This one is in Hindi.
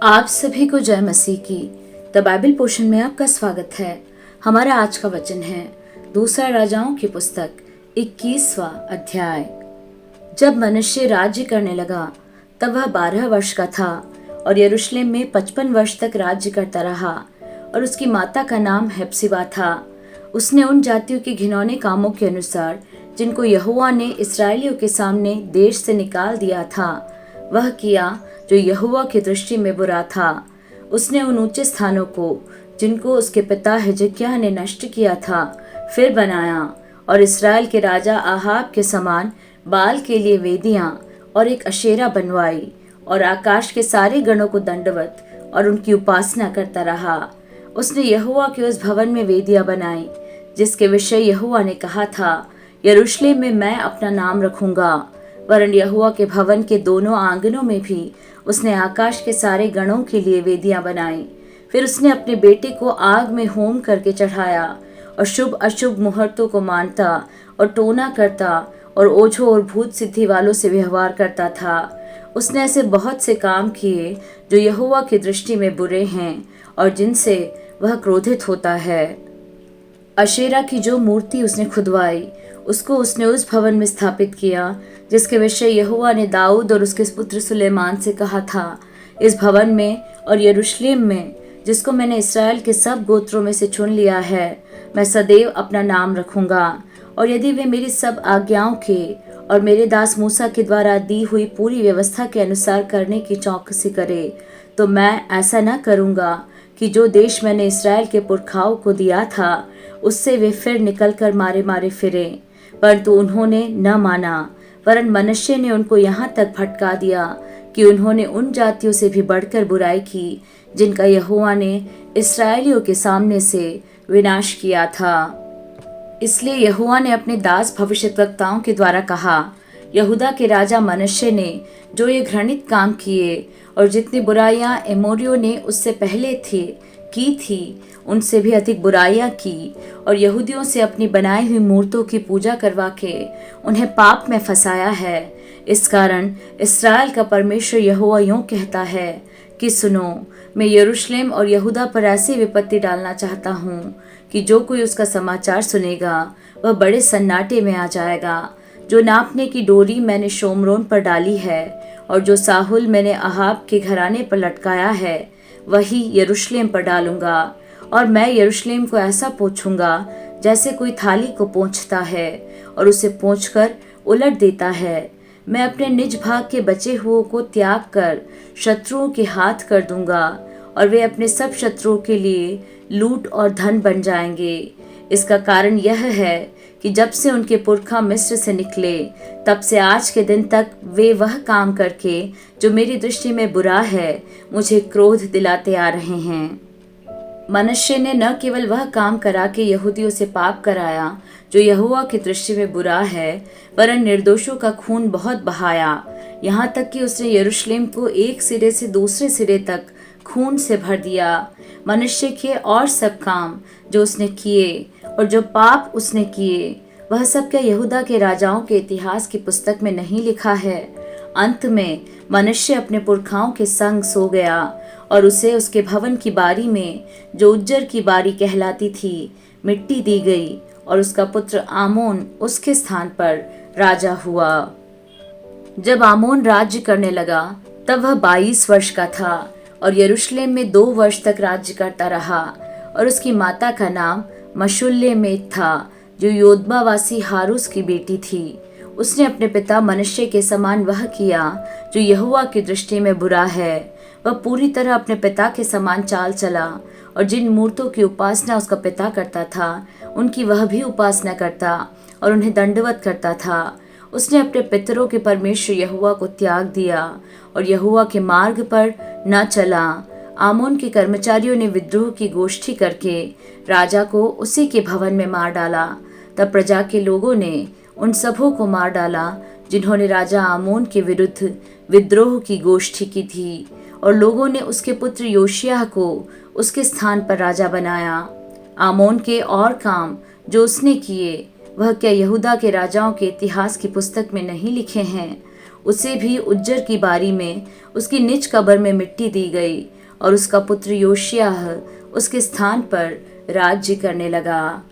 आप सभी को जय मसीह की। द बाइबल पोर्शन में आपका स्वागत है। हमारा आज का वचन है दूसरा राजाओं की पुस्तक 21वां अध्याय। जब मनुष्य राज्य करने लगा तब वह 12 वर्ष का था और यरूशलेम में 55 वर्ष तक राज्य करता रहा और उसकी माता का नाम हेप्सिबा था। उसने उन जातियों के घिनौने कामों के अनुसार जिनको यहोवा ने इस्राएलियों के सामने देश से निकाल दिया था वह किया जो यहोवा की दृष्टि में बुरा था। उसने उन ऊंचे स्थानों को जिनको उसके पिता हिजकिय्याह ने नष्ट किया था फिर बनाया और इस्राएल के राजा आहाब के समान बाल के लिए वेदियां और एक अशेरा बनवाई और आकाश के सारे गणों को दंडवत और उनकी उपासना करता रहा। उसने यहोवा के उस भवन में वेदियां बनाई जिसके विषय यहोवा ने कहा था, यरूशलेम में मैं अपना नाम रखूंगा। वरन यहोवा के भवन के दोनों आंगनों में भी उसने आकाश के सारे गणों के लिए वेदियां बनाई। फिर उसने अपने बेटे को आग में होम करके चढ़ाया और शुभ अशुभ मुहूर्तों को मानता और टोना करता और ओझों और भूत सिद्धि वालों से व्यवहार करता था। उसने ऐसे बहुत से काम किए जो यहोवा की दृष्टि में बुरे हैं और जिनसे वह क्रोधित होता है। अशेरा की जो मूर्ति उसने खुदवाई उसको उसने उस भवन में स्थापित किया जिसके विषय यहोवा ने दाऊद और उसके पुत्र सुलेमान से कहा था, इस भवन में और यरूशलेम में जिसको मैंने इस्राएल के सब गोत्रों में से चुन लिया है मैं सदैव अपना नाम रखूंगा। और यदि वे मेरी सब आज्ञाओं के और मेरे दास मूसा के द्वारा दी हुई पूरी व्यवस्था के अनुसार करने की चौकसी करे तो मैं ऐसा न करूंगा कि जो देश मैंने इस्राएल के पुरखाओं को दिया था उससे वे फिर निकलकर मारे मारे फिरे। परंतु उन्होंने न माना, वरन मनुष्य ने उनको यहाँ तक भटका दिया कि उन्होंने उन जातियों से भी बढ़कर बुराई की जिनका यहोवा ने इस्राएलियों के सामने से विनाश किया था। इसलिए यहोवा ने अपने दास भविष्यद्वक्ताओं के द्वारा कहा, यहूदा के राजा मनुष्य ने जो ये घृणित काम किए और जितनी बुराइयां एमोरियों ने उससे पहले की थी उनसे भी अधिक बुराइयां की और यहूदियों से अपनी बनाई हुई मूर्तों की पूजा करवा के उन्हें पाप में फंसाया है। इस कारण इस्राएल का परमेश्वर यहोवा यूं कहता है कि सुनो, मैं यरूशलेम और यहूदा पर ऐसी विपत्ति डालना चाहता हूँ कि जो कोई उसका समाचार सुनेगा वह बड़े सन्नाटे में आ जाएगा। जो नापने की डोरी मैंने शोमरोन पर डाली है और जो साहुल मैंने अहाब के घराने पर लटकाया है वही यरूशलेम पर डालूंगा। और मैं यरूशलेम को ऐसा पोंछूंगा जैसे कोई थाली को पोंछता है और उसे पोंछकर उलट देता है। मैं अपने निज भाग के बचे हुओं को त्याग कर शत्रुओं के हाथ कर दूंगा और वे अपने सब शत्रुओं के लिए लूट और धन बन जाएंगे। इसका कारण यह है कि जब से उनके पुरखा मिस्र से निकले तब से आज के दिन तक वे वह काम करके जो मेरी दृष्टि में बुरा है मुझे क्रोध दिलाते आ रहे हैं। मनुष्य ने न केवल वह काम करा के यहूदियों से पाप कराया जो यहोवा की दृष्टि में बुरा है, वरन निर्दोषों का खून बहुत बहाया, यहाँ तक कि उसने यरूशलेम को एक सिरे से दूसरे सिरे तक खून से भर दिया। मनुष्य के और सब काम जो उसने किए और जो पाप उसने किए वह सब क्या यहूदा के राजाओं के इतिहास की पुस्तक में नहीं लिखा है? अंत में मनुष्य अपने पुरखाओं के संग सो गया और उसे उसके भवन की बारी में जो उज्जर की बारी कहलाती थी मिट्टी दी गई और उसका पुत्र आमोन उसके स्थान पर राजा हुआ। जब आमोन राज्य करने लगा तब वह 22 वर्ष का था और यरूशलेम में 2 वर्ष तक राज्य करता रहा। और उसकी माता का नाम मशुल्लेमेत था जो योदबावासी हारूस की बेटी थी। उसने अपने पिता मनुष्य के समान वह किया जो यहोवा की दृष्टि में बुरा है। वह पूरी तरह अपने पिता के समान चाल चला और जिन मूर्तों की उपासना उसका पिता करता था उनकी वह भी उपासना करता और उन्हें दंडवत करता था। उसने अपने पितरों के परमेश्वर यहोवा को त्याग दिया और यहोवा के मार्ग पर न चला। आमोन के कर्मचारियों ने विद्रोह की गोष्ठी करके राजा को उसी के भवन में मार डाला। तब प्रजा के लोगों ने उन सबों को मार डाला जिन्होंने राजा आमोन के विरुद्ध विद्रोह की गोष्ठी की थी और लोगों ने उसके पुत्र योशिय्याह को उसके स्थान पर राजा बनाया। आमोन के और काम जो उसने किए वह क्या यहूदा के राजाओं के इतिहास की पुस्तक में नहीं लिखे हैं? उसे भी उज्जर की बारी में उसकी निज कब्र में मिट्टी दी गई और उसका पुत्र योशिय्याह उसके स्थान पर राज्य करने लगा।